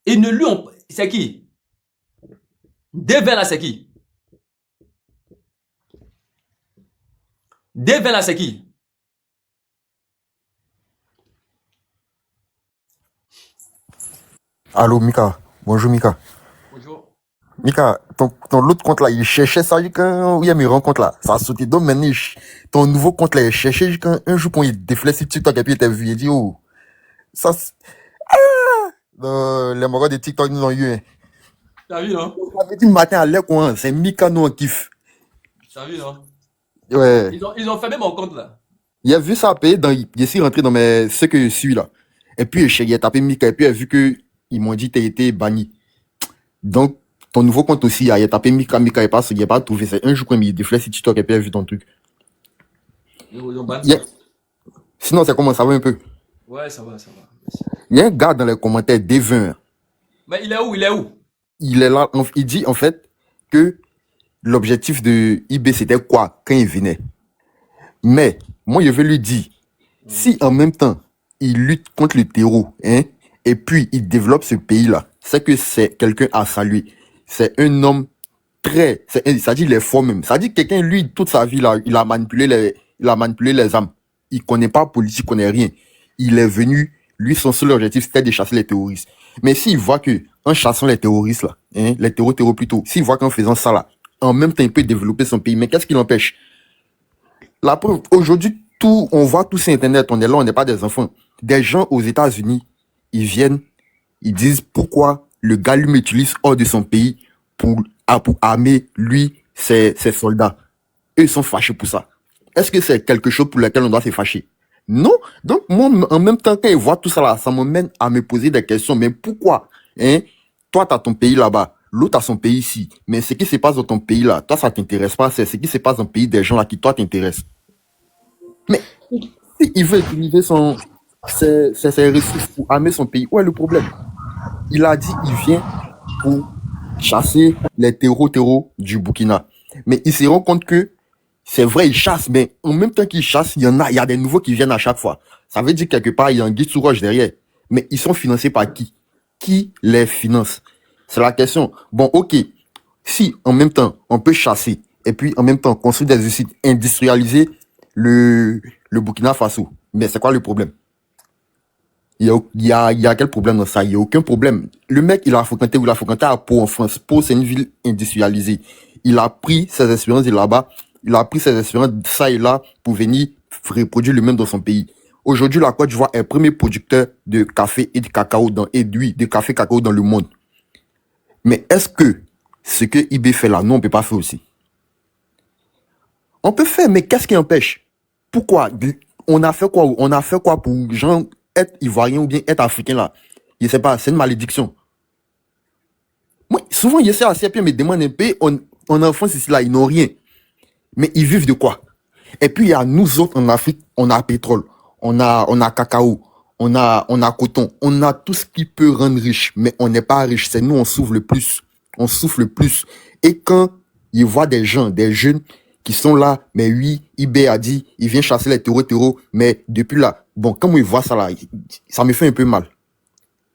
Ils ne lui ont... C'est qui? Devin là, c'est qui? Devin là, c'est qui? Allô, Mika. Bonjour, Mika. Bonjour. Mika, ton l'autre compte là, il cherchait ça quand il y a mes rencontres là. Ça a sauté. Donc maintenant, ton nouveau compte là, il cherchait quand un jour quand il défilait sur TikTok et puis il t'a vu, il dit, oh, ça, les morats de TikTok nous ont eu, hein. T'as vu, non? On avait dit matin à l'air, quoi, c'est Mika, nous, on kiffe. T'as vu, non? Ouais. Ils ont fermé mon compte là. Il a vu ça payer il est rentré dans ce que je suis là. Et puis, il a tapé Mika et puis il a vu que, ils m'ont dit, t'as été banni. Donc, ton nouveau compte aussi, il a tapé Mika, il n'a pas trouvé. C'est un jour quand il défilait sur TikTok et puis il a vu ton truc. Ils ont banni Yeah. ça. Sinon, ça commence à va un peu. Ouais, ça va, ça va. Merci. Il y a un gars dans les commentaires, Devin. Mais il est où? Il est où? Il est là, il dit en fait que l'objectif de IB c'était quoi quand il venait. Mais moi, je vais lui dire, si en même temps, il lutte contre le terreau, hein, et puis il développe ce pays-là, c'est que c'est quelqu'un à saluer. C'est un homme très, ça dit, il est fort même. Ça dit, quelqu'un, lui, toute sa vie, là, il a manipulé les âmes. Il connaît pas politique, il connaît rien. Il est venu, lui, son seul objectif, c'était de chasser les terroristes. Mais s'il voit que, en chassant les terroristes, là, hein, les terroristes plutôt, s'il voit qu'en faisant ça, là, en même temps, il peut développer son pays. Mais qu'est-ce qui l'empêche? La preuve, aujourd'hui, on voit tout sur Internet, on est là, on n'est pas des enfants. Des gens aux États-Unis, ils viennent, ils disent pourquoi le gars lui m'utilise hors de son pays pour armer, lui, ses soldats. Eux, ils sont fâchés pour ça. Est-ce que c'est quelque chose pour lequel on doit se fâcher? Non. Donc, moi, en même temps, quand ils voient tout ça là, ça m'amène à me poser des questions. Mais pourquoi, hein? Toi, t'as ton pays là-bas. L'autre a son pays ici. Mais ce qui se passe dans ton pays là, toi, ça t'intéresse pas. C'est ce qui se passe dans le pays des gens là qui, toi, t'intéresse. Mais, si il veut utiliser ses ressources pour armer son pays, où est le problème? Il a dit, il vient pour chasser les terreaux du Burkina. Mais il se rend compte que c'est vrai, il chasse, mais en même temps qu'il chasse, il y a des nouveaux qui viennent à chaque fois. Ça veut dire quelque part, il y a un guide sous roche derrière. Mais ils sont financés par qui? Qui les finance? C'est la question. Bon, ok. Si en même temps, on peut chasser et puis en même temps construire des usines, industrialiser le Burkina Faso, mais c'est quoi le problème? Il y a quel problème dans ça? Il n'y a aucun problème. Le mec, il a fréquenté à Pau en France. Pau, c'est une ville industrialisée. Il a pris ses expériences de là-bas. Il a pris ses expériences de ça et là pour venir reproduire le même dans son pays. Aujourd'hui, la Côte d'Ivoire est le premier producteur de café et de cacao de café cacao dans le monde. Mais est-ce que ce que IB fait là, non, on peut pas faire aussi? On peut faire, mais qu'est-ce qui empêche? Pourquoi? On a fait quoi? On a fait quoi pour gens être ivoirien ou bien être africain là? Je sais pas, c'est une malédiction. Moi, souvent, je sais assez bien me demande un peu, en enfance ici là, ils n'ont rien. Mais ils vivent de quoi? Et puis, il y a nous autres en Afrique, on a pétrole, on a cacao, on a coton, on a tout ce qui peut rendre riche, mais on n'est pas riche. C'est nous, on souffre le plus. On souffre le plus. Et quand ils voient des gens, des jeunes qui sont là, mais oui, IB a dit, il vient chasser les terreaux, mais depuis là, bon, quand ils voient ça là, ça me fait un peu mal.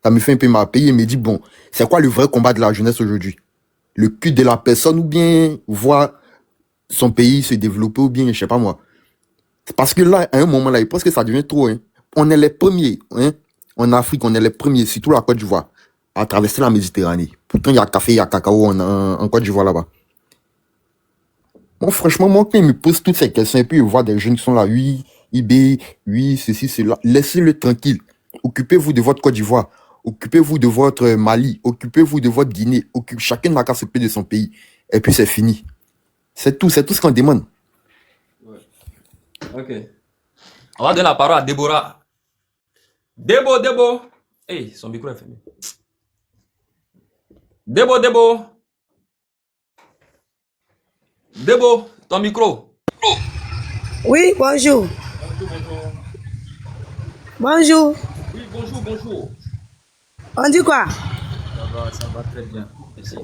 Ça me fait un peu mal. Payer me dit, bon, c'est quoi le vrai combat de la jeunesse aujourd'hui? Le cul de la personne ou bien voir son pays se développer ou bien, je sais pas moi. Parce que là, à un moment là, je pense que ça devient trop, hein. On est les premiers, hein. En Afrique, on est les premiers, surtout la Côte d'Ivoire, à traverser la Méditerranée. Pourtant, il y a café, il y a cacao en Côte d'Ivoire là-bas. Bon, franchement, moi, quand il me pose toutes ces questions et puis je vois des jeunes qui sont là, oui, IB, oui, ceci, cela, laissez-le tranquille. Occupez-vous de votre Côte d'Ivoire. Occupez-vous de votre Mali. Occupez-vous de votre Guinée. Chacun n'a qu'à s'occuper de son pays. Et puis c'est fini. C'est tout ce qu'on demande. Ouais. Ok. On va donner la parole à Déborah. Débo. Hey, son micro est fermé. Débo. Débo, ton micro. Oui, bonjour. Bonjour. Oui, bonjour. On dit quoi? Ça va très bien. Merci.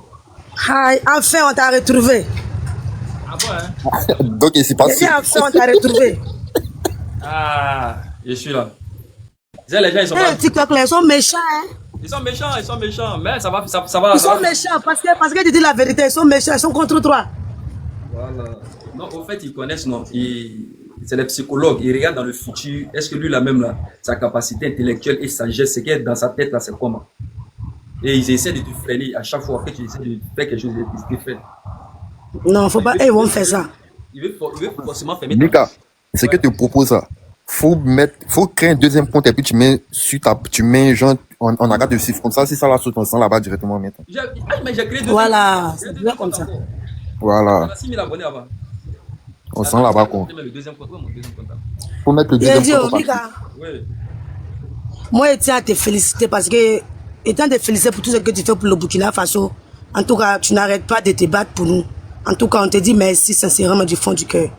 Ah, enfin, on t'a retrouvé. Ah bon, hein? Donc, il s'est passé. Enfin, on t'a retrouvé. Ah, je suis là. Les gens, ils sont pas... TikTok, ils sont méchants, hein? ils sont méchants, mais ça va, Ils ça sont va. méchants parce que tu dis la vérité, ils sont méchants, ils sont contre toi. Voilà. Non, au fait, ils connaissent, non. C'est les psychologues, ils regardent dans le futur. Est-ce que lui, là même, là, sa capacité intellectuelle et sagesse, ce qui est dans sa tête, là, c'est comment? Et ils essaient de te freiner à chaque fois que tu essaies de faire quelque chose, ils te freinent. Non, faut pas, Il ils veut, vont il faire veut, ça. il veut forcément fermer ta Mika, bouche. c'est que Ouais. te propose ça. Faut créer un deuxième compte et puis tu mets genre, on arrête de suivre comme ça. Si ça la saute, on sent là-bas directement maintenant. Mais j'ai créé deuxième compte. Voilà, J'ai un c'est bien deuxième comme compte ça. encore. Voilà. J'avais 6000 abonnés avant. On sent Attends, je là-bas vais quoi. monter même le deuxième compte. Ouais, mon deuxième compte. Là. Faut mettre le Il a deuxième dit, compte oh, au parti. Mika, Oui. moi, je tiens à te féliciter parce que, étant te féliciter pour tout ce que tu fais pour le Burkina Faso, en tout cas, tu n'arrêtes pas de te battre pour nous. En tout cas, on te dit merci sincèrement du fond du cœur.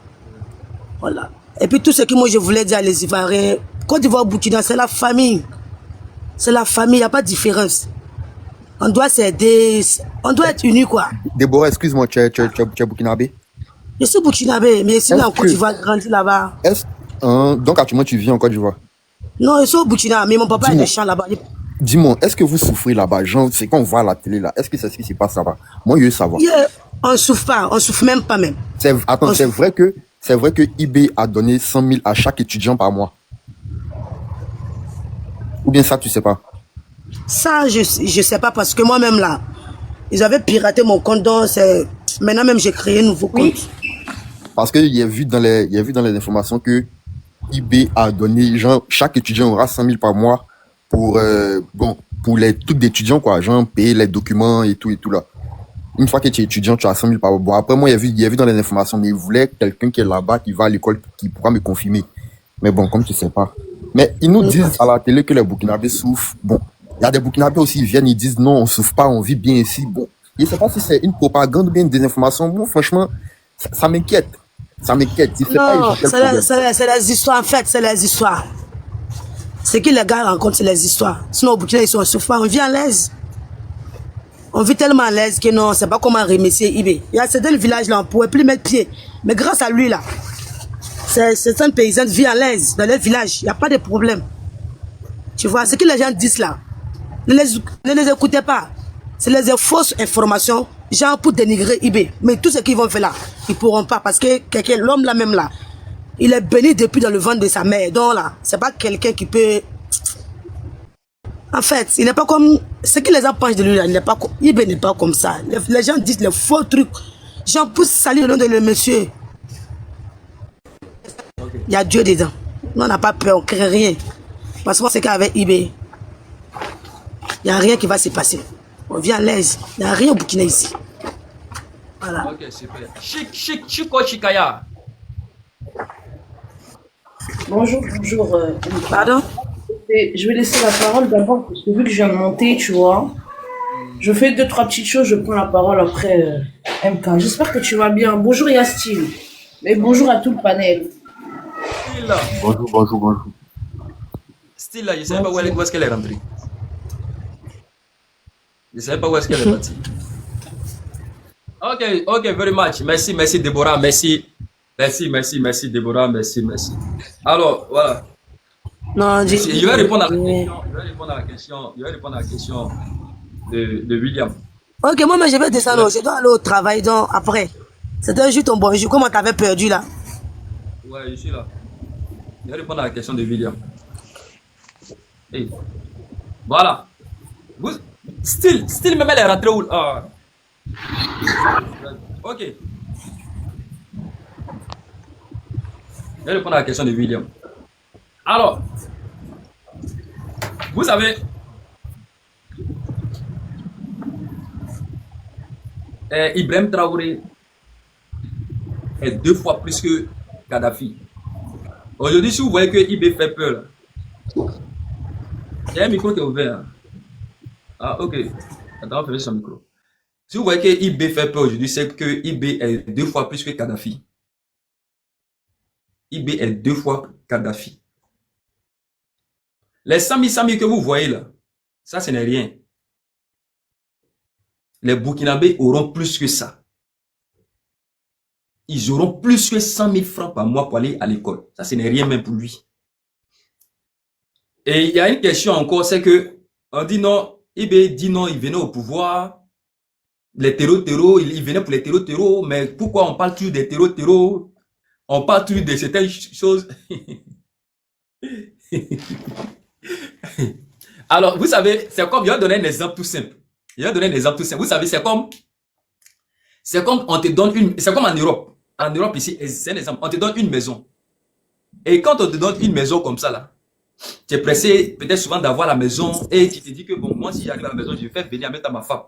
Voilà. Et puis, tout ce que moi, je voulais dire à les Ivoiriens, Côte d'Ivoire, Burkina, c'est la famille. C'est la famille, il n'y a pas de différence. On doit s'aider, on doit être unis, quoi. Déborah, excuse-moi, tu es burkinabé? Je suis burkinabé, mais ici, Est-ce en Côte que, d'Ivoire, grandi là-bas. donc actuellement tu vis en Côte d'Ivoire? Non, je suis au Burkina, mais mon papa est Dis-moi, méchant là-bas. dis-moi, est-ce que vous souffrez là-bas? Genre, c'est qu'on voit à la télé là. Est-ce que c'est ce qui se passe là-bas? Moi, je veux savoir. Yeah, on ne souffre pas, on ne souffre même pas même. Attends, On souffre. c'est vrai que IB a donné 100 000 à chaque étudiant par mois. Ou bien ça, tu sais pas? Ça, je ne sais pas parce que moi-même là, ils avaient piraté mon compte. Donc, maintenant même, j'ai créé un nouveau compte. Parce que il y a vu dans les informations que IB a donné, genre, chaque étudiant aura 100 000 par mois pour, pour les trucs d'étudiants, quoi. Genre, payer les documents et tout là. Une fois que tu es étudiant, tu as 100 000 par mois. Bon, après, moi, il y a vu dans les informations, mais il voulait quelqu'un qui est là-bas, qui va à l'école, qui pourra me confirmer. Mais bon, comme tu sais pas. Mais ils nous disent à la télé que les Burkinabés souffrent. Bon, il y a des Burkinabés aussi, ils viennent, ils disent non, on souffre pas, on vit bien ici. Bon, je sais pas si c'est une propagande ou bien une désinformation. Bon, franchement, ça m'inquiète. Ça m'inquiète. Je sais pas, Non, j'ai quel problème. c'est les histoires, en fait, c'est les histoires. Ce que les gars rencontrent, c'est les histoires. Sinon, au Burkina, ils sont en souffrance. On vit à l'aise. On vit tellement à l'aise que non, c'est pas comment remercier IB. Il y a certains villages là, on ne pouvait plus mettre pied. Mais grâce à lui là, certains paysans vivent à l'aise dans leur village. Il n'y a pas de problème. Tu vois, ce que les gens disent là, ne les écoutez pas. C'est les fausses informations, genre pour dénigrer IB. Mais tout ce qu'ils vont faire là, ils ne pourront pas parce que l'homme là même là, il est béni depuis dans le ventre de sa mère. Donc là, c'est pas quelqu'un qui peut... En fait, il n'est pas comme... Ce que les gens pensent de lui là, IB n'est pas comme ça. Les gens disent les faux trucs. Genre pour salir le nom de le monsieur. Il y a Dieu dedans. Nous, on n'a pas peur, on ne crée rien. Parce qu'on sait qu'avec IB, il n'y a rien qui va se passer. On vit à l'aise. Il n'y a rien au Burkina ici. Voilà. Ok, super. Chico Chikaya. Bonjour, bonjour. Pardon? Je vais laisser la parole d'abord parce que vu que je viens de monter, tu vois, je fais deux, trois petites choses, je prends la parole après MK. J'espère que tu vas bien. Bonjour Yastil. Et bonjour à tout le panel. Style là. Bonjour. Style là, je ne sais pas où est-ce qu'elle est rentrée. Je ne sais pas où est-ce qu'elle est partie. Ok, very much. Merci Déborah, merci, Déborah, merci. Alors, voilà. Non, Je vais répondre à la question de William. Ok, moi, mais je vais descendre. Je dois aller au travail donc après. C'était juste ton bonjour. Comment t'avais perdu là? Ouais, je suis là. Je vais répondre à la question de William. Hey. Voilà. Style même elle est rentrée où? Ah. Ok. Je vais répondre à la question de William. Alors, vous savez, Ibrahim Traoré est 2 fois plus que Kadhafi. Aujourd'hui, si vous voyez que IB fait peur, il y a un micro qui est ouvert. Ah, ok. Attends, on fait son micro. Si vous voyez que IB fait peur aujourd'hui, c'est que IB est 2 fois plus que Kadhafi. IB est 2 fois Kadhafi. Les 100 000 que vous voyez là, ça, ce n'est rien. Les Burkinabés auront plus que ça. Ils auront plus que 100 000 francs par mois pour aller à l'école. Ça, ce n'est rien même pour lui. Et il y a une question encore, c'est que on dit non, IB dit non, il venait au pouvoir. Les terreaux, il venait pour les terreaux, mais pourquoi on parle toujours des terreaux? On parle toujours de certaines choses. Alors, vous savez, c'est comme, je vais donner un exemple tout simple. Vous savez, c'est comme on te donne c'est comme en Europe. En Europe ici, c'est un exemple. On te donne une maison. Et quand on te donne une maison comme ça là, tu es pressé peut-être souvent d'avoir la maison et tu te dis que bon, moi si j'arrive à la maison, je vais faire venir en même temps ma femme.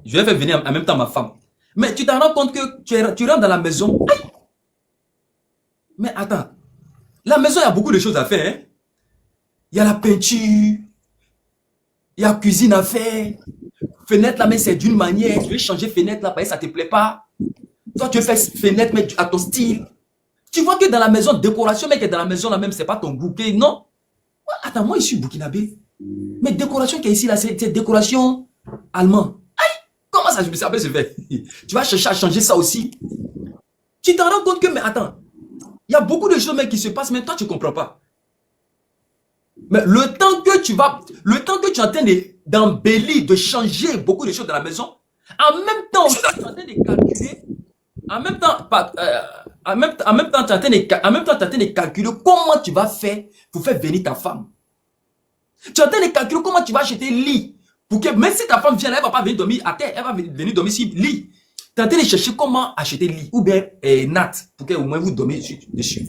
Je vais faire venir en même temps ma femme. Mais tu t'en rends compte que tu rentres dans la maison. Aïe! Mais attends, la maison, il y a beaucoup de choses à faire. Hein? Il y a la peinture, il y a la cuisine à faire. Fenêtre là, mais c'est d'une manière. Tu veux changer fenêtre là, parce que ça te plaît pas. Toi, tu veux faire fenêtre, mais à ton style. Tu vois que dans la maison, décoration, mais que dans la maison là même, c'est pas ton goût. Non. Attends, moi, je suis burkinabé. Mais décoration qui est ici là, c'est décoration allemande. Aïe! Comment ça peut se faire? Tu vas chercher à changer ça aussi. Tu t'en rends compte que, mais attends, il y a beaucoup de choses mais, qui se passent, mais toi, tu comprends pas. Mais le temps que tu es en train d'embellir, de changer beaucoup de choses dans la maison, en même temps, tu es en train de calculer, en même temps, tu es en train de calculer comment tu vas faire pour faire venir ta femme. Tu es en train de calculer comment tu vas acheter lit. Pour que, même si ta femme vient là, elle ne va pas venir dormir à terre, elle va venir dormir sur lit. Tu es en train de chercher comment acheter lit, ou bien natte, pour qu'au moins vous dormiez dessus.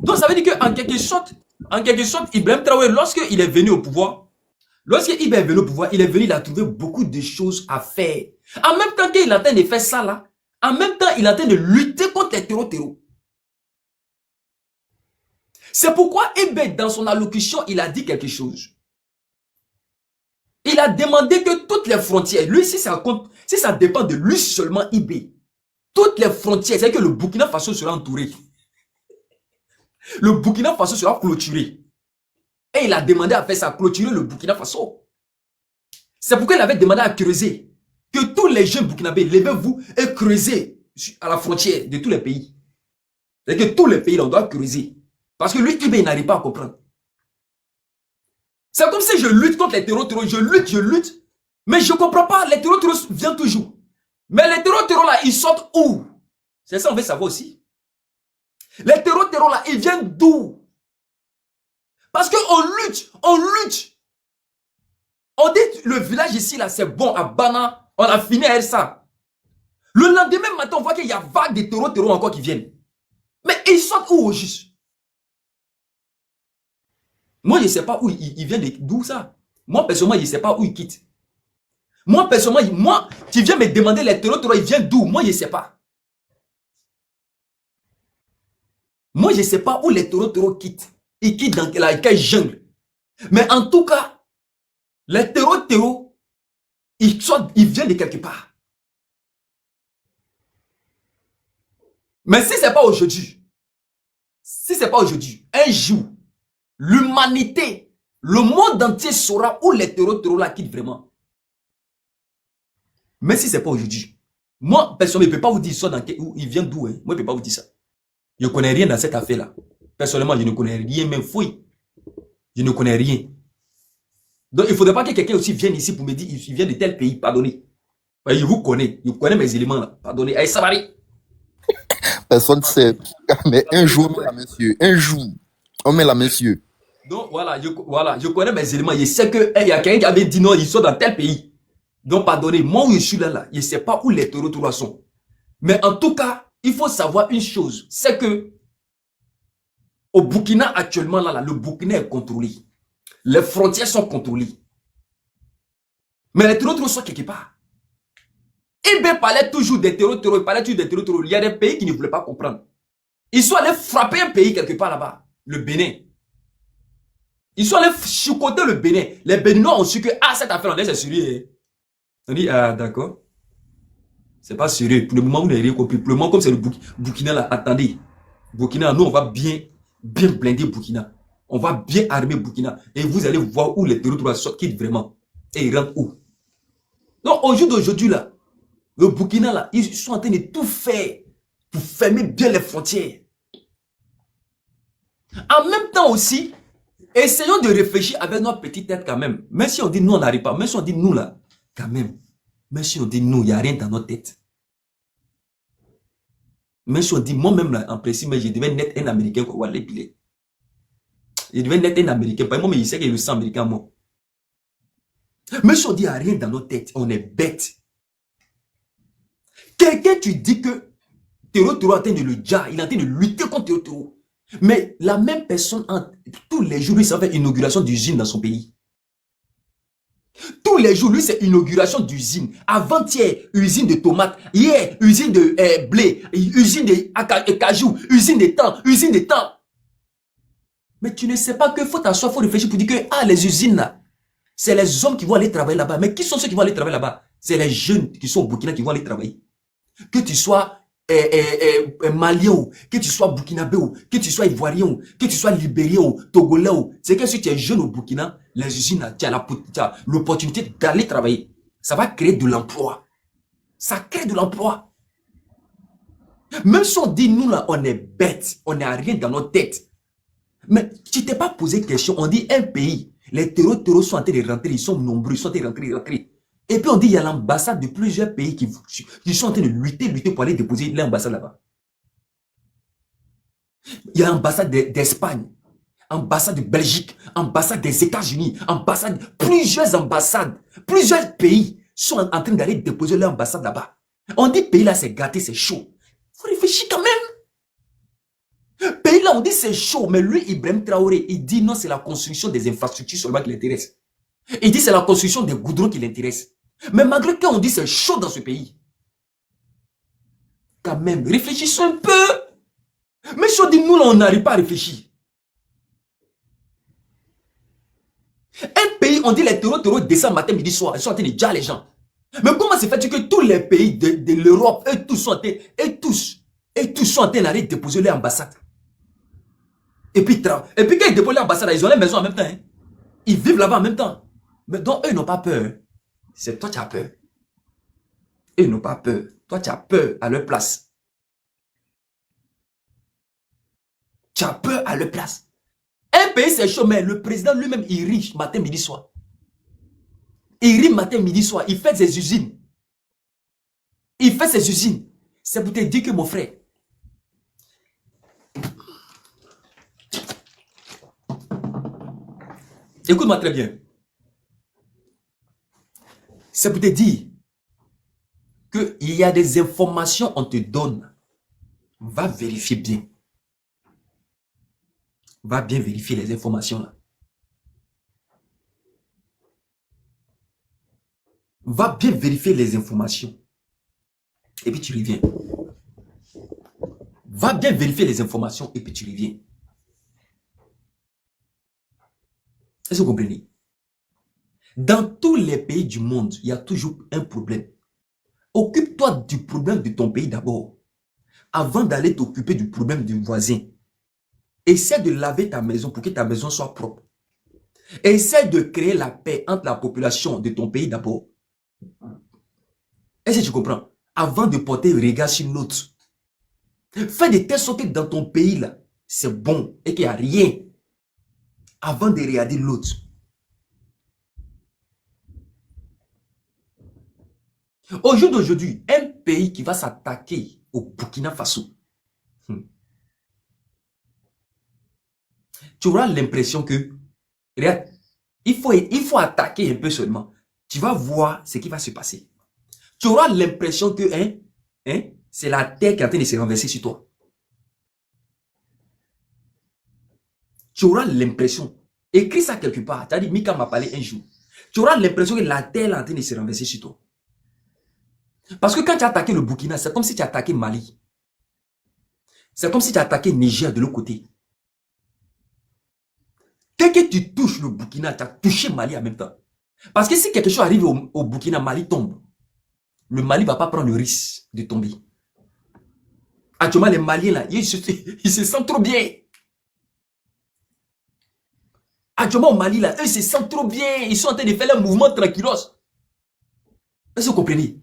Donc ça veut dire qu'en quelque sorte, Ibrahim Traoré, lorsqu'il est venu au pouvoir, il est venu, il a trouvé beaucoup de choses à faire. En même temps qu'il est en train de faire ça là, en même temps, il est en train de lutter contre les terreaux. C'est pourquoi Ibe, dans son allocution, il a dit quelque chose. Il a demandé que toutes les frontières, lui, si ça dépend de lui seulement, Ibe, toutes les frontières, c'est-à-dire que le Burkina Faso sera entouré. Le Burkina Faso sera clôturé. Et il a demandé à faire ça, clôturer le Burkina Faso. C'est pourquoi il avait demandé à creuser. Que tous les jeunes burkinabés, levez-vous et creusez à la frontière de tous les pays. C'est-à-dire que tous les pays, on doit creuser. Parce que lui, il n'arrive pas à comprendre. C'est comme si je lutte contre les terreaux, je lutte. Mais je ne comprends pas, les terreaux viennent toujours. Mais les terreaux là, ils sortent où? C'est ça, on veut savoir aussi. Les terreaux là, ils viennent d'où? Parce qu'on lutte. On dit le village ici là, c'est bon, à Bana, on a fini avec ça. Le lendemain matin, on voit qu'il y a vague de terreaux encore qui viennent. Mais ils sortent où au juste? Moi, je ne sais pas où il vient d'où ça. Moi, personnellement, je ne sais pas où il quitte. Moi, personnellement, tu viens me demander les terreaux, ils viennent d'où? Moi, je ne sais pas. Moi, je ne sais pas où les terreaux quittent. Ils quittent dans quelle jungle. Mais en tout cas, les terreaux, ils viennent de quelque part. Mais si ce n'est pas aujourd'hui, un jour, l'humanité, le monde entier saura où les terreaux là quittent vraiment. Mais si ce n'est pas aujourd'hui, moi, personne ne peut pas vous dire ça où il vient d'où. Hein. Moi, je ne peux pas vous dire ça. Je ne connais rien dans cette affaire-là. Personnellement, je ne connais rien, même fouille. Je ne connais rien. Donc, il ne faudrait pas que quelqu'un aussi vienne ici pour me dire il vient de tel pays, pardonnez. Je vous connais, mes éléments là, pardonnez. Allez, ça va aller. Personne ne sait. Mais un jour, on met la monsieur. Un jour, on met la monsieur. Donc, je connais mes éléments. Je sais qu'il y a quelqu'un qui avait dit non, ils sont dans tel pays. Donc, pardonnez, moi où je suis là, je ne sais pas où les terreaux sont. Mais en tout cas, il faut savoir une chose, c'est que au Burkina actuellement, là, le Burkina est contrôlé. Les frontières sont contrôlées. Mais les terreaux sont quelque part. Ibe parlait toujours des terreaux, il parlait toujours des terreaux. Il y a des pays qui ne voulaient pas comprendre. Ils sont allés frapper un pays quelque part là-bas, le Bénin. Ils sont allés choucoter le Bénin. Les Béninois ont su que, cette affaire, c'est sérieux. On dit, d'accord. C'est pas sérieux. Pour le moment, vous n'avez rien compris. Pour le moment, comme c'est le Burkina là, attendez. Burkina, nous, on va bien blinder Burkina. On va bien armer Burkina. Et vous allez voir où les terroristes sortent vraiment. Et ils rentrent où. Donc, au jour d'aujourd'hui, là, le Burkina, là, ils sont en train de tout faire pour fermer bien les frontières. En même temps aussi, Essayons de réfléchir avec notre petite tête quand même. Même si on dit nous, on n'arrive pas. Même si on dit nous là, quand même. Même si on dit nous, il n'y a rien dans notre tête. Même si on dit moi-même là, en principe, mais je devais naître un Américain pour voir les billets. Je devais naître un Américain. Pas moi, mais il sait qu'il y a le sang américain, moi. Même si on dit il n'y a rien dans notre tête, on est bête. Quelqu'un, tu dis que Théo est en train de le dire, il est en train de lutter contre Théo. Mais la même personne, tous les jours, lui, ça fait inauguration d'usine dans son pays. Tous les jours, lui, c'est inauguration d'usine. Avant-hier, usine de tomates. Hier, usine de blé. Usine de cajou. Usine de temps. Usine de temps. Mais tu ne sais pas qu'il faut t'asseoir, il faut réfléchir pour dire que les usines là, c'est les hommes qui vont aller travailler là-bas. Mais qui sont ceux qui vont aller travailler là-bas? C'est les jeunes qui sont au Burkina qui vont aller travailler. Que tu sois malien, que tu sois burkinabé, que tu sois ivoirien, que tu sois libérien, togolais, c'est que si tu es jeune au Burkina, les usines, tu as l'opportunité d'aller travailler. Ça va créer de l'emploi. Ça crée de l'emploi. Même si on dit nous là, on est bêtes, on n'a rien dans notre tête. Mais tu t'es pas posé question, on dit un pays, les terreaux sont en train de rentrer, ils sont nombreux, ils sont en train de rentrer. Et puis on dit il y a l'ambassade de plusieurs pays qui sont en train de lutter pour aller déposer l'ambassade là-bas. Il y a l'ambassade d'Espagne, ambassade de Belgique, ambassade des États-Unis, plusieurs ambassades, plusieurs pays sont en train d'aller déposer leur ambassade là-bas. On dit pays là c'est gâté, c'est chaud. Il faut réfléchir quand même. Pays là on dit c'est chaud, mais lui Ibrahim Traoré, il dit non c'est la construction des infrastructures seulement qui l'intéresse. Il dit c'est la construction des goudrons qui l'intéresse. Mais malgré qu'on dit c'est chaud dans ce pays. Quand même, réfléchissons un peu. Mais si on dit nous là, on n'arrive pas à réfléchir. Un pays, on dit les terreaux descendent matin, midi, soir. Ils sont en train de dire les gens. Mais comment se fait-il que tous les pays de l'Europe, eux tous sont en train d'aller déposer leur ambassade? Et puis quand ils déposent leur ambassade, ils ont les maisons en même temps. Hein. Ils vivent là-bas en même temps. Mais donc eux n'ont pas peur. C'est toi qui as peur. Eux n'ont pas peur. Toi, tu as peur à leur place. Tu as peur à leur place. Un pays, c'est chaud, mais le président lui-même, il rit matin, midi, soir. Il rit matin, midi, soir. Il fait ses usines. Il fait ses usines. C'est pour te dire que mon frère, écoute-moi très bien. C'est pour te dire qu'il y a des informations qu'on te donne. Va vérifier bien. Va bien vérifier les informations là. Va bien vérifier les informations. Et puis tu reviens. Va bien vérifier les informations et puis tu reviens. Est-ce que vous comprenez? Dans tous les pays du monde, il y a toujours un problème. Occupe-toi du problème de ton pays d'abord. Avant d'aller t'occuper du problème du voisin. Essaie de laver ta maison pour que ta maison soit propre. Essaie de créer la paix entre la population de ton pays d'abord. Est-ce que tu comprends? Avant de porter le regard sur l'autre. Fais de telle sorte que dans ton pays là, c'est bon et qu'il n'y a rien. Avant de regarder l'autre. Au jour d'aujourd'hui, un pays qui va s'attaquer au Burkina Faso, tu auras l'impression que, regarde, il faut attaquer un peu seulement. Tu vas voir ce qui va se passer. Tu auras l'impression que, c'est la terre qui est en train de se renverser sur toi. Tu auras l'impression, écris ça quelque part, tu as dit, Mika m'a parlé un jour. Tu auras l'impression que la terre est en train de se renverser sur toi. Parce que quand tu as attaqué le Burkina, c'est comme si tu as attaqué Mali. C'est comme si tu as attaqué Niger de l'autre côté. Dès que tu touches le Burkina, tu as touché Mali en même temps. Parce que si quelque chose arrive au Burkina, Mali tombe. Le Mali ne va pas prendre le risque de tomber. Actuellement, les Maliens, là, ils se sentent trop bien. Actuellement, au Mali, là, eux se sentent trop bien. Ils sont en train de faire leur mouvement tranquillos. Est-ce que vous comprenez?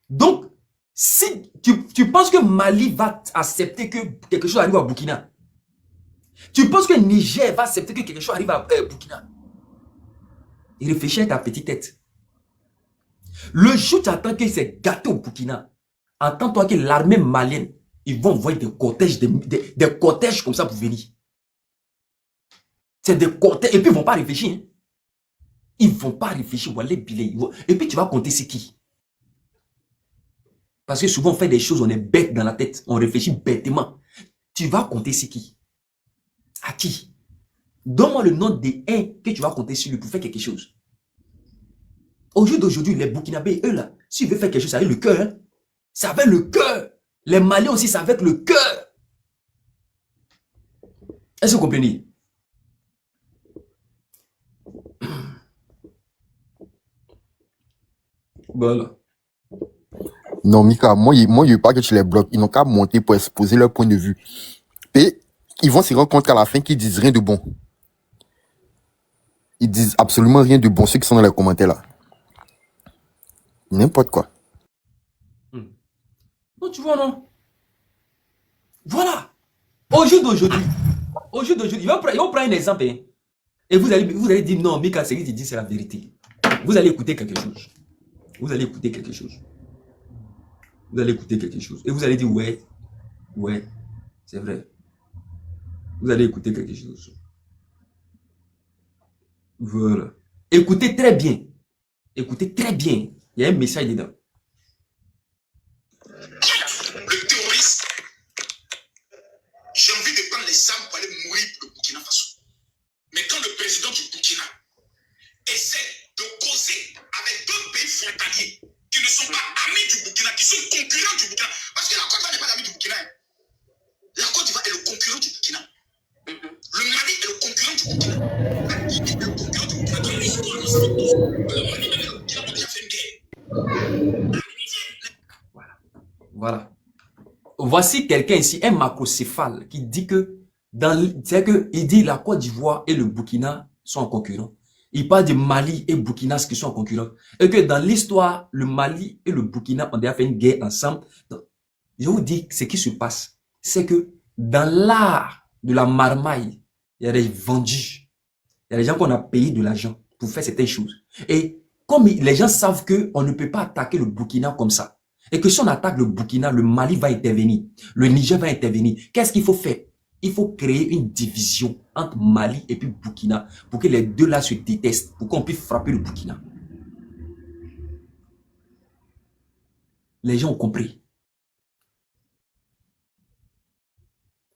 Donc, si tu penses que Mali va accepter que quelque chose arrive au Burkina, Tu penses que Niger va accepter que quelque chose arrive à Burkina? Il réfléchit à ta petite tête. Le jour où tu attends que c'est gâté au Burkina, attends-toi que l'armée malienne, ils vont envoyer des cortèges comme ça pour venir. C'est des cortèges. Et puis ils ne vont pas réfléchir. Hein. Ils ne vont pas réfléchir. Et puis tu vas compter c'est qui. Parce que souvent on fait des choses, on est bête dans la tête. On réfléchit bêtement. Tu vas compter c'est qui. À qui? Donne-moi le nom des uns que tu vas compter sur lui pour faire quelque chose. Au jour d'aujourd'hui, les Burkinabés, eux là, s'ils veulent faire quelque chose, c'est avec le cœur. Hein? C'est avec le cœur. Les Maliens aussi, c'est avec le cœur. Est-ce que vous comprenez? Voilà. Non, Mika, moi, je veux pas que tu les bloques. Ils n'ont qu'à monter pour exposer leur point de vue. Et ils vont se rendre compte qu'à la fin, qu'ils disent rien de bon. Ils disent absolument rien de bon, ceux qui sont dans les commentaires là. N'importe quoi. Non, tu vois, non? Voilà. Au jour d'aujourd'hui, ils vont prendre un exemple. Hein, et vous allez dire non, Mika, ce qu'il dit, c'est la vérité. Vous allez écouter quelque chose. Vous allez écouter quelque chose. Vous allez écouter quelque chose. Et vous allez dire, ouais, c'est vrai. Vous allez écouter quelque chose. Voilà. Écoutez très bien. Écoutez très bien. Il y a un message dedans. Le terroriste, j'ai envie de prendre les armes pour aller mourir pour le Burkina Faso. Mais quand le président du Burkina essaie de causer avec deux pays frontaliers qui ne sont pas amis du Burkina, qui sont concurrents du Burkina, parce que la Côte d'Ivoire n'est pas l'ami du Burkina. Hein. La Côte d'Ivoire est le concurrent du Burkina. Le Mali est le concurrent du Burkina. La Guinée est le concurrent du Burkina. Dans l'histoire, le Mali et le Burkina ont déjà fait une guerre. Voilà. Voici quelqu'un ici, un macrocéphale, qui dit que, il dit la Côte d'Ivoire et le Burkina sont en concurrent. Il parle du Mali et Burkina qui sont en concurrent. Et que dans l'histoire, le Mali et le Burkina ont déjà fait une guerre ensemble. Donc, je vous dis ce qui se passe. C'est que dans l'art de la marmaille, il y a des vendus. Il y a des gens qu'on a payé de l'argent pour faire certaines choses. Et comme les gens savent qu'on ne peut pas attaquer le Burkina comme ça, et que si on attaque le Burkina, le Mali va intervenir, le Niger va intervenir, qu'est-ce qu'il faut faire? Il faut créer une division entre Mali et puis Burkina pour que les deux là se détestent, pour qu'on puisse frapper le Burkina. Les gens ont compris.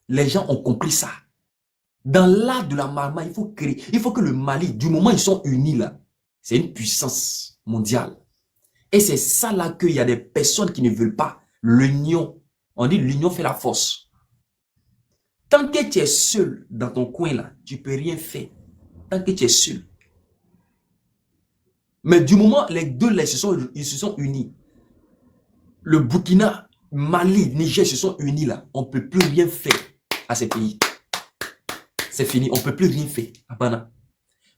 Les gens ont compris ça. Dans l'art de la marmaille, il faut créer, il faut que le Mali, du moment où ils sont unis là, c'est une puissance mondiale. Et c'est ça là qu'il y a des personnes qui ne veulent pas l'union. On dit l'union fait la force. Tant que tu es seul dans ton coin là, tu ne peux rien faire. Tant que tu es seul. Mais du moment les deux là, ils se sont unis. Le Burkina, Mali, Niger se sont unis là. On ne peut plus rien faire à ces pays. C'est fini, on ne peut plus rien faire. Abana.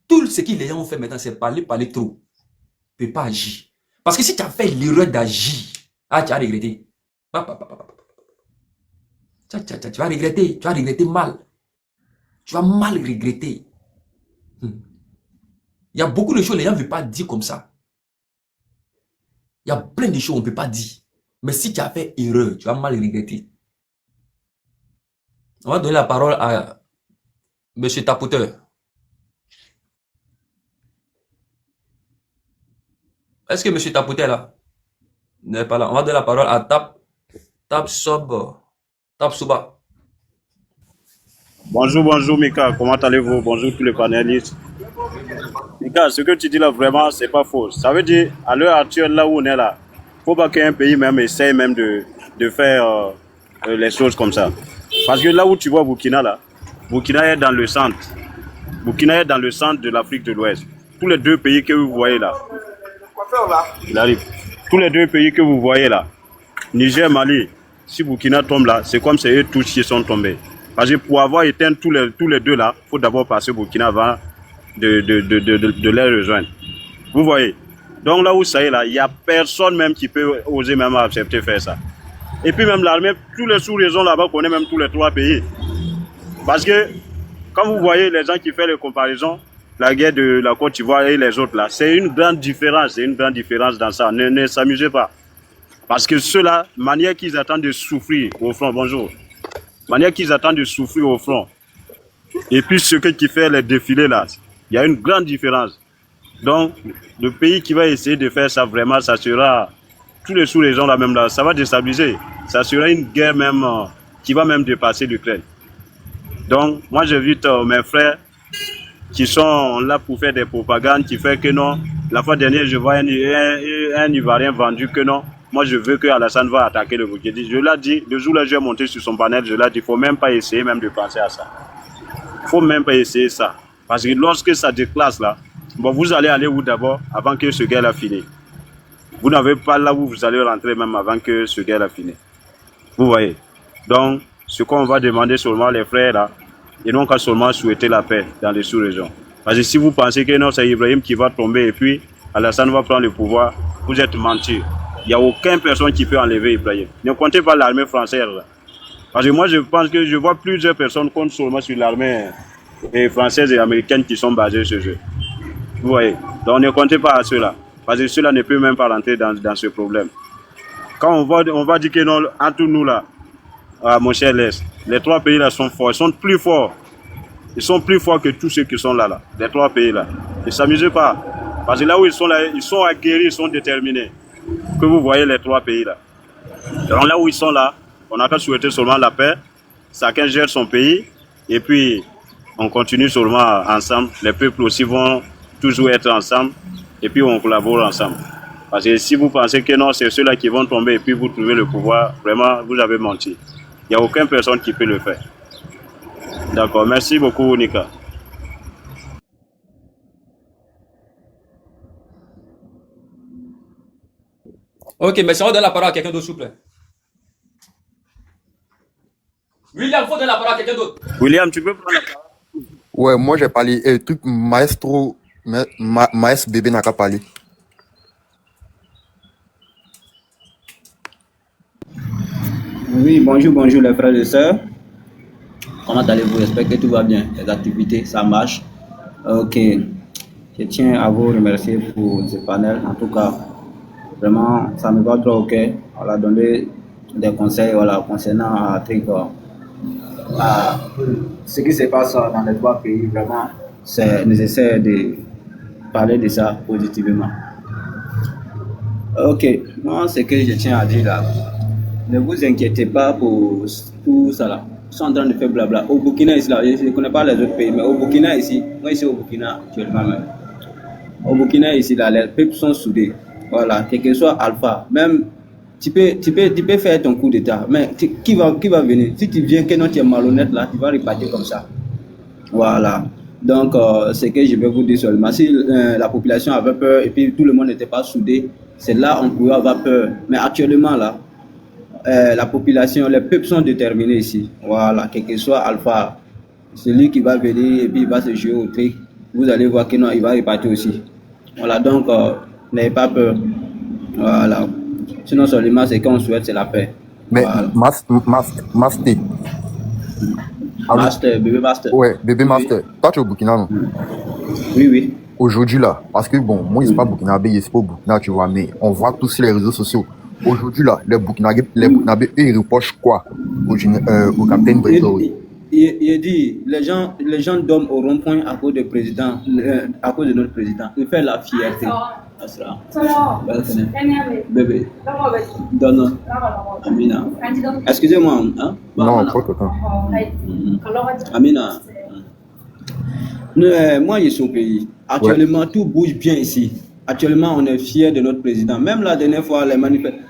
Tout ce que les gens ont fait maintenant, c'est parler trop. Tu ne peux pas agir. Parce que si tu as fait l'erreur d'agir, tu as regretté. Tu vas regretter mal. Tu vas mal regretter. Il y a beaucoup de choses les gens ne veulent pas dire comme ça. Il y a plein de choses qu'on ne peut pas dire. Mais si tu as fait erreur, tu vas mal regretter. On va donner la parole à Monsieur Tapoteur. Est-ce que Monsieur Tapoteur est là? N'est pas là. On va donner la parole à Tap Souba. Bonjour Mika, comment allez-vous? Bonjour tous les panélistes. Mika, ce que tu dis là vraiment, c'est pas faux. Ça veut dire, à l'heure actuelle, là où on est là, faut pas qu'un pays même essaye même de faire les choses comme ça. Parce que là où tu vois Burkina là, Burkina est dans le centre. Burkina est dans le centre de l'Afrique de l'Ouest. Tous les deux pays que vous voyez là, il arrive. Tous les deux pays que vous voyez là, Niger, Mali, si Burkina tombe là, c'est comme si eux tous qui sont tombés. Parce que pour avoir éteint tous les deux là, il faut d'abord passer Burkina avant de les rejoindre. Vous voyez. Donc là où ça est là, il n'y a personne même qui peut oser même accepter faire ça. Et puis même l'armée, tous les sous-régions là-bas connaissent même tous les trois pays. Parce que quand vous voyez les gens qui font les comparaisons, la guerre de la Côte d'Ivoire et les autres là, c'est une grande différence, dans ça. Ne s'amusez pas. Parce que ceux-là, manière qu'ils attendent de souffrir au front, bonjour, manière qu'ils attendent de souffrir au front, et puis ce qui fait les défilés là, il y a une grande différence. Donc, le pays qui va essayer de faire ça vraiment, ça sera, tous les sous-régions là même là, ça va déstabiliser. Ça sera une guerre même qui va même dépasser l'Ukraine. Donc, moi j'invite mes frères qui sont là pour faire des propagandes, qui fait que non. La fois dernière, je vois un Ivoirien vendu que non. Moi, je veux que Alassane va attaquer le Burkina. Je l'ai dit, le jour où j'ai monté sur son panel, je l'ai dit, il ne faut même pas essayer même de penser à ça. Il ne faut même pas essayer ça. Parce que lorsque ça déclasse là, bon, vous allez aller où d'abord avant que ce gars-là finisse. Vous n'avez pas là où vous allez rentrer même avant que ce gars-là finisse. Vous voyez. Donc, ce qu'on va demander seulement les frères là, ils n'ont qu'à seulement souhaiter la paix dans les sous-régions. Parce que si vous pensez que non, c'est Ibrahim qui va tomber et puis Alassane va prendre le pouvoir, vous êtes menti. Il n'y a aucune personne qui peut enlever Ibrahim. Ne comptez pas l'armée française. Là. Parce que moi, je pense que je vois plusieurs personnes comptent seulement sur l'armée française et américaine qui sont basées sur eux. Vous voyez. Donc ne comptez pas à ceux-là. Parce que ceux-là ne peuvent même pas rentrer dans ce problème. Quand on va dire que non, entre nous là, mon cher Les, les trois pays là sont forts. Ils sont plus forts. Ils sont plus forts que tous ceux qui sont là. Les trois pays là. Ne s'amusez pas. Parce que là où ils sont là, ils sont aguerris, ils sont déterminés. Que vous voyez les trois pays là. Donc là où ils sont là, on n'a qu'à souhaiter seulement la paix. Chacun gère son pays. Et puis, on continue seulement ensemble. Les peuples aussi vont toujours être ensemble. Et puis, on collabore ensemble. Parce que si vous pensez que non, c'est ceux-là qui vont tomber et puis vous trouvez le pouvoir, vraiment, vous avez menti. Il n'y a aucune personne qui peut le faire. D'accord. Merci beaucoup, Nika. Ok, merci. On va donner la parole à quelqu'un d'autre, s'il vous plaît. William, il faut donner la parole à quelqu'un d'autre. William, tu peux prendre la parole? Ouais, moi j'ai parlé, truc maestro, maestro bébé n'a qu'à parler. Oui, bonjour les frères et sœurs. Comment allez-vous? J'espère que tout va bien. Les activités, ça marche. Ok. Je tiens à vous remercier pour ce panel. En tout cas, vraiment, ça me va trop au cœur. On a donné des conseils concernant ce qui se passe dans les trois pays. Vraiment, c'est nécessaire de parler de ça positivement. Ok. Moi, ce que je tiens à dire là, ne vous inquiétez pas pour tout ça là. Ils sont en train de faire blabla. Au Burkina ici là, je ne connais pas les autres pays, mais au Burkina ici, moi ici au Burkina actuellement même. Au Burkina ici là, les peuples sont soudés. Voilà, quel que soit Alpha, même tu peux faire ton coup d'état, mais qui va venir? Si tu viens que non tu es malhonnête là, tu vas repartir comme ça. Voilà. Donc c'est que je vais vous dire seulement, si la population avait peur et puis tout le monde n'était pas soudé, c'est là on pouvait avoir peur. Mais actuellement là, la population, les peuples sont déterminés ici. Voilà, quel que soit Alpha, celui qui va venir et puis il va se jouer au truc, vous allez voir que non, il va repartir aussi. Voilà, donc n'ayez pas peur. Voilà. Sinon seulement ce qu'on souhaite c'est la paix. Mais Voilà. Master. Allô? Bébé Master. Ouais, bébé Oui, Master. Toi, tu es au Burkina, non? oui. Aujourd'hui, là, parce que bon, moi, je ne suis pas burkinabé, je ne suis pas au Burkina, tu vois, mais on voit tous sur les réseaux sociaux. Aujourd'hui, là, les Burkinabés, eux, ils reprochent quoi au capitaine Brésil? Il dit, les gens dorment au rond-point à cause du président, à cause de notre président. Il fait la fierté. Asra. Bébé. Donne. Amina. Excusez-moi. Hein? Non, pas que temps. Amina. Moi, je suis au pays. Actuellement, tout bouge bien ici. Actuellement, on est fiers de notre président. Même la dernière fois, les manifestations,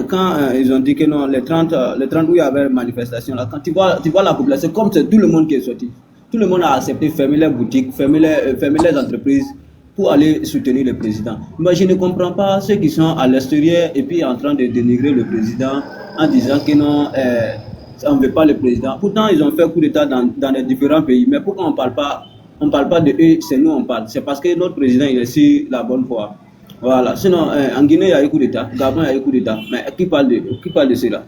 quand ils ont dit que non, les 30 où il y avait manifestation, là, quand tu vois la population, comme c'est tout le monde qui est sorti, tout le monde a accepté de fermer les boutiques, fermer les entreprises pour aller soutenir le président. Mais je ne comprends pas ceux qui sont à l'extérieur et puis en train de dénigrer le président en disant que non, on ne veut pas le président. Pourtant, ils ont fait coup d'État dans les différents pays. Mais pourquoi on ne parle pas de eux, c'est nous on parle. C'est parce que notre président il est sur la bonne voie. Voilà. Sinon, en Guinée, il y a eu coup d'État. Gabon, il y a eu coup d'État. Mais qui parle de cela?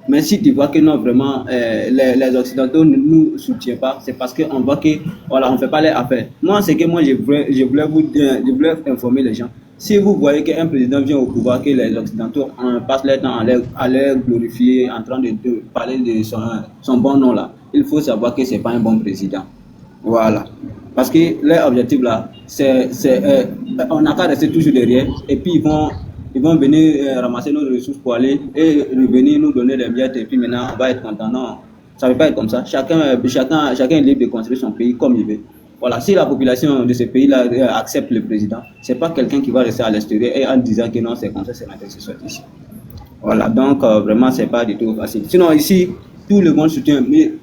Mais si tu vois que non, vraiment, les Occidentaux ne nous soutiennent pas, c'est parce qu'on voit que, voilà, on ne fait pas les affaires. Moi, c'est que moi, je voulais informer les gens. Si vous voyez qu'un président vient au pouvoir, que les Occidentaux passent leur temps à les glorifier, en train de parler de son bon nom là, il faut savoir que ce n'est pas un bon président. Voilà. Parce que leur objectif là, on n'a qu'à rester toujours derrière, et puis ils vont venir ramasser nos ressources pour aller et revenir nous donner des miettes, et puis maintenant on va être content. Non, ça ne veut pas être comme ça. Chacun est libre de construire son pays comme il veut. Voilà, si la population de ce pays-là accepte le président, ce n'est pas quelqu'un qui va rester à l'extérieur et en disant que non, c'est comme ça, c'est maintenant que ce soit ici. Voilà, donc vraiment, ce n'est pas du tout facile. Sinon, ici, tout le monde soutient, mais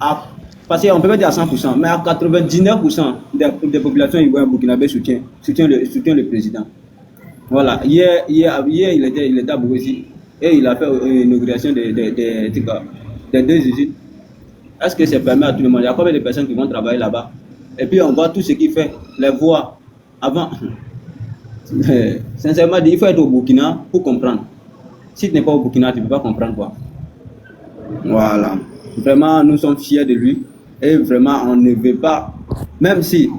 parce qu'on peut pas dire à 100%, mais à 99% des populations ivoiriennes burkinabé soutient le président. Voilà, hier il était à Bourg-ici et il a fait l'inauguration des 2 usines. Est-ce que c'est permis à tout le monde? Il y a combien de personnes qui vont travailler là-bas? Et puis on voit tout ce qu'il fait, les voies. Avant, sincèrement, il faut être au Burkina pour comprendre. Si tu n'es pas au Burkina, tu ne peux pas comprendre quoi. Voilà. Vraiment, nous sommes fiers de lui. Et vraiment, on ne veut pas, même si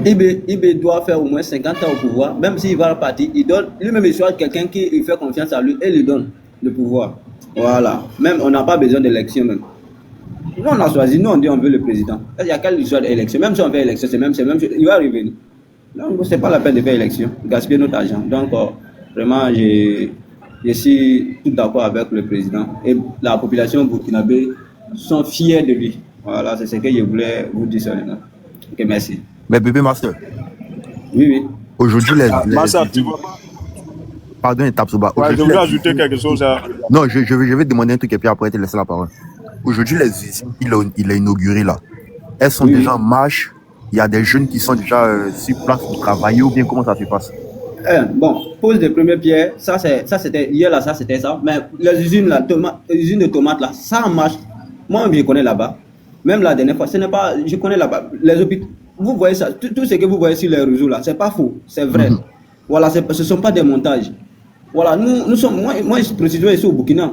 Ibé doit faire au moins 50 ans au pouvoir, même s'il va partir, il donne, lui-même il choisit quelqu'un qui fait confiance à lui et lui donne le pouvoir. Voilà. Même, on n'a pas besoin d'élection même. Nous, on a choisi, nous on dit on veut le président. Il y a quelle histoire d'élection? Même si on fait élection, c'est même il va revenir. Donc, c'est pas la peine de faire élection, gaspiller notre argent. Donc, vraiment, je suis tout d'accord avec le président. Et la population burkinabé sont fiers de lui. Voilà, c'est ce que je voulais vous dire seulement. Ok, merci. Mais bébé master, Oui. aujourd'hui Massa, tu vois. Pardon, étape Soba. Ouais, je voulais ajouter quelque chose. Non, je vais te demander un truc et puis après te laisser la parole. Aujourd'hui, les usines il a inauguré là, elles sont déjà en marche. Il y a des jeunes qui sont déjà sur place pour travailler ou bien comment ça se passe? Bon, pose des premières pierres, ça c'était hier là, ça c'était ça. Mais les usines là, les usines de tomates là, ça marche. Moi, je connais là-bas. Même la dernière fois, ce n'est pas, je connais là-bas. Les hôpitaux, vous voyez ça, tout ce que vous voyez sur les réseaux là, c'est pas faux, c'est vrai. Voilà, ce ne sont pas des montages. Voilà, nous sommes, moi je précise ici au Burkina.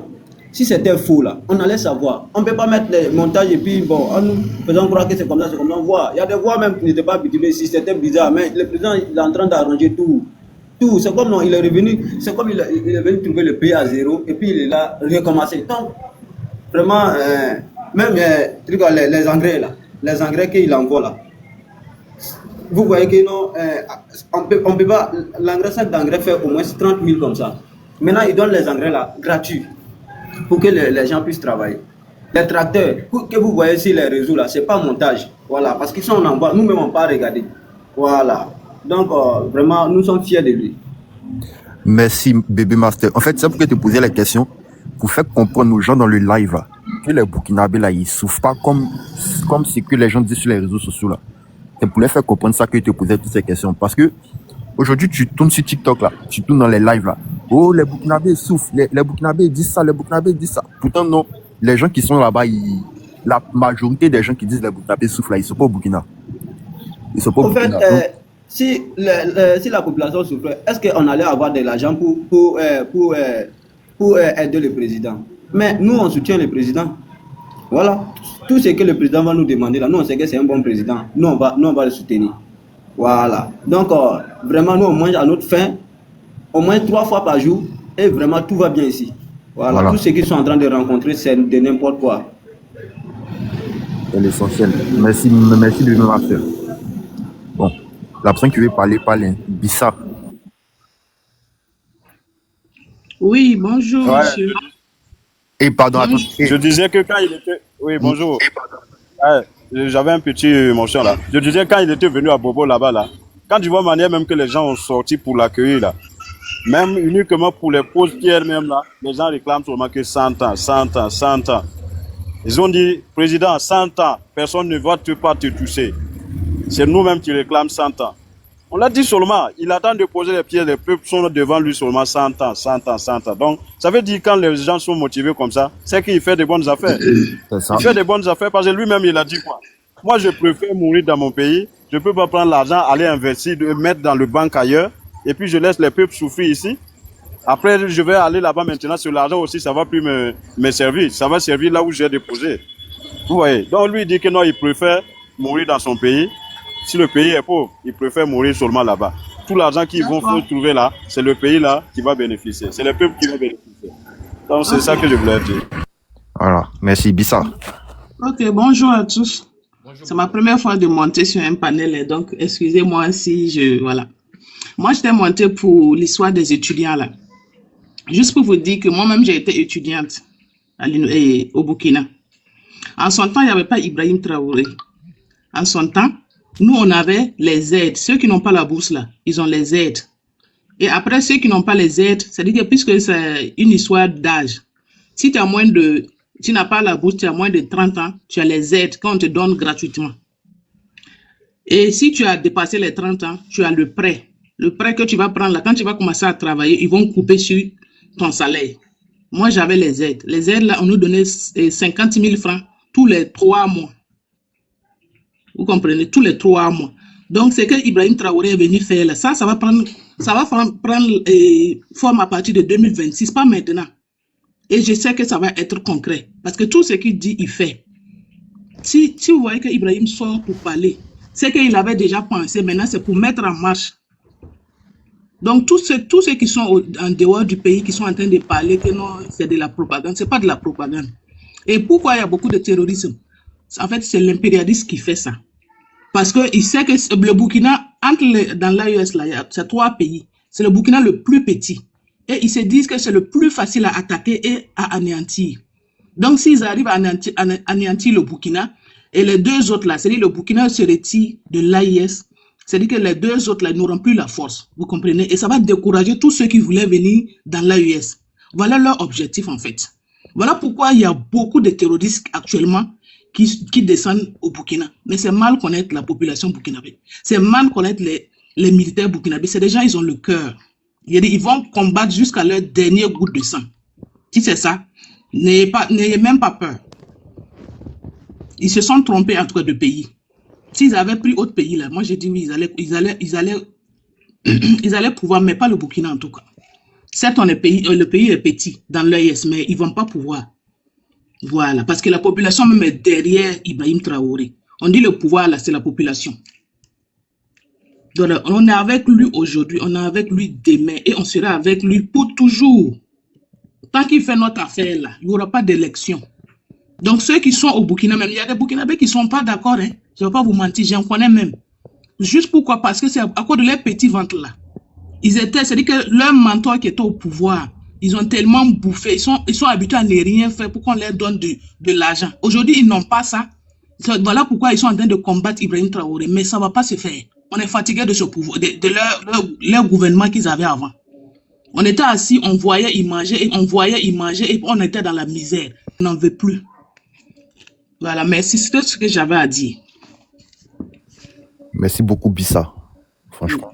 Si c'était faux là, on allait savoir. On ne peut pas mettre les montages et puis bon, en nous faisant croire que c'est comme ça, on voit. Il y a des voix même qui n'étaient pas habituées, si c'était bizarre, mais le président il est en train d'arranger tout. C'est comme non, il est revenu, c'est comme il est venu trouver le pays à zéro et puis il est là, recommencer. Donc, vraiment, même les engrais là, les engrais qu'il envoie là, vous voyez que non, on peut pas, l'engrais, sac d'engrais fait au moins 30 000 comme ça. Maintenant, il donne les engrais là, gratuits, pour que les gens puissent travailler. Les tracteurs, que vous voyez sur les réseaux là, c'est pas montage. Voilà, parce qu'ils sont en envoi, nous-mêmes on pas regarder. Voilà. Donc, vraiment, nous sommes fiers de lui. Merci, bébé master. En fait, c'est pour que te poser la question, pour faire comprendre aux gens dans le live là, que les Burkinabés là, ils souffrent pas comme ce que les gens disent sur les réseaux sociaux là. C'est pour les faire comprendre ça que je te posais toutes ces questions. Parce que aujourd'hui, tu tournes sur TikTok là, tu tournes dans les lives là. Oh, les Burkinabés souffrent, les Burkinabés disent ça, les Burkinabés disent ça. Pourtant, non. Les gens qui sont là-bas, la majorité des gens qui disent les Burkinabés souffrent là, ils sont pas au Burkina. Ils sont pas au Burkina. Si la population souffrait, est-ce qu'on allait avoir de l'argent pour aider le président? Mais nous, on soutient le président. Voilà. Tout ce que le président va nous demander là, nous, on sait que c'est un bon président. Nous, on va le soutenir. Voilà. Donc, vraiment, nous, on mange à notre faim, au moins 3 fois par jour, et vraiment, tout va bien ici. Voilà. Tout ce qu'ils sont en train de rencontrer, c'est de n'importe quoi. C'est l'essentiel. Merci de me rappeler. Bon. La personne qui veut parler, Bissa. Oui, bonjour, monsieur. Et pardon, attends. Je disais que quand il était... Oui, bonjour. J'avais un petit émotion là. Je disais quand il était venu à Bobo là-bas, là, quand tu vois la manière même que les gens ont sorti pour l'accueillir là, même uniquement pour les poses pierres même là, les gens réclament seulement que 100 ans, 100 ans, 100 ans. Ils ont dit, président, 100 ans, personne ne va pas te toucher. C'est nous-mêmes qui réclament 100 ans. On l'a dit seulement, il attend de poser les pierres, les peuples sont devant lui seulement 100 ans, 100 ans, 100 ans. Donc, ça veut dire quand les gens sont motivés comme ça, c'est qu'il fait de bonnes affaires. Il fait de bonnes affaires parce que lui-même, il a dit quoi? Moi, je préfère mourir dans mon pays, je ne peux pas prendre l'argent, aller investir, mettre dans le banque ailleurs, et puis je laisse les peuples souffrir ici. Après, je vais aller là-bas maintenant, sur l'argent aussi, ça va plus me servir. Ça va servir là où j'ai déposé. Vous voyez? Donc lui, il dit que non, il préfère mourir dans son pays. Si le pays est pauvre, il préfère mourir seulement là-bas. Tout l'argent qu'ils vont trouver là, c'est le pays là qui va bénéficier. C'est le peuple qui va bénéficier. Donc c'est ça que je voulais dire. Voilà, merci Bissa. Ok, bonjour à tous. C'est ma première fois de monter sur un panel, et donc excusez-moi si je... Voilà. Moi, j'étais montée pour l'histoire des étudiants là. Juste pour vous dire que moi-même, j'ai été étudiante au Burkina. En son temps, il n'y avait pas Ibrahim Traoré. En son temps, nous, on avait les aides. Ceux qui n'ont pas la bourse là, ils ont les aides. Et après, ceux qui n'ont pas les aides, c'est-à-dire que puisque c'est une histoire d'âge, si tu as moins de... Tu n'as pas la bourse, tu as moins de 30 ans, tu as les aides qu'on te donne gratuitement. Et si tu as dépassé les 30 ans, tu as le prêt. Le prêt que tu vas prendre là, quand tu vas commencer à travailler, ils vont couper sur ton salaire. Moi, j'avais les aides. Les aides, là, on nous donnait 50 000 francs tous les 3 mois. Vous comprenez? Tous les 3 mois. Donc, c'est que Ibrahim Traoré est venu faire là. Ça va prendre forme à partir de 2026, pas maintenant. Et je sais que ça va être concret. Parce que tout ce qu'il dit, il fait. Si vous voyez que Ibrahim sort pour parler, c'est qu'il avait déjà pensé. Maintenant, c'est pour mettre en marche. Donc, tous ceux qui sont en dehors du pays, qui sont en train de parler que non, c'est de la propagande, c'est pas de la propagande. Et pourquoi il y a beaucoup de terrorisme? En fait, c'est l'impérialisme qui fait ça. Parce qu'il sait que le Burkina, dans l'AES, c'est 3 pays. C'est le Burkina le plus petit. Et ils se disent que c'est le plus facile à attaquer et à anéantir. Donc, s'ils arrivent à anéantir le Burkina, et les 2 autres là, c'est-à-dire le Burkina se retire de l'AES, c'est-à-dire que les 2 autres là n'auront plus la force, vous comprenez? Et ça va décourager tous ceux qui voulaient venir dans l'AES. Voilà leur objectif en fait. Voilà pourquoi il y a beaucoup de terroristes actuellement qui descendent au Burkina. Mais c'est mal connaître la population burkinabé. C'est mal connaître les militaires burkinabés. C'est des gens, ils ont le cœur. Ils vont combattre jusqu'à leur dernier goutte de sang. Si c'est ça, n'ayez même pas peur. Ils se sont trompés en tout cas de pays. S'ils avaient pris autre pays là, moi j'ai dit oui, ils allaient pouvoir, mais pas le Burkina en tout cas. Certes, le pays est petit dans l'AES, mais ils ne vont pas pouvoir. Voilà, parce que la population même est derrière Ibrahim Traoré. On dit le pouvoir là, c'est la population. Donc, on est avec lui aujourd'hui, on est avec lui demain et on sera avec lui pour toujours. Tant qu'il fait notre affaire là, il n'y aura pas d'élection. Donc ceux qui sont au Burkina, même il y a des Burkinabés qui ne sont pas d'accord, hein. Je ne vais pas vous mentir, j'en connais même. Juste pourquoi? Parce que c'est à cause de leurs petits ventres là. C'est-à-dire que leur mentor qui était au pouvoir, ils ont tellement bouffé, ils sont habitués à ne rien faire pour qu'on leur donne de l'argent. Aujourd'hui, ils n'ont pas ça. Voilà pourquoi ils sont en train de combattre Ibrahim Traoré. Mais ça ne va pas se faire. On est fatigué de ce pouvoir, de leur gouvernement qu'ils avaient avant. On était assis, on voyait, ils mangeaient, et on était dans la misère. On n'en veut plus. Voilà, merci. C'était ce que j'avais à dire. Merci beaucoup, Bissa. Franchement.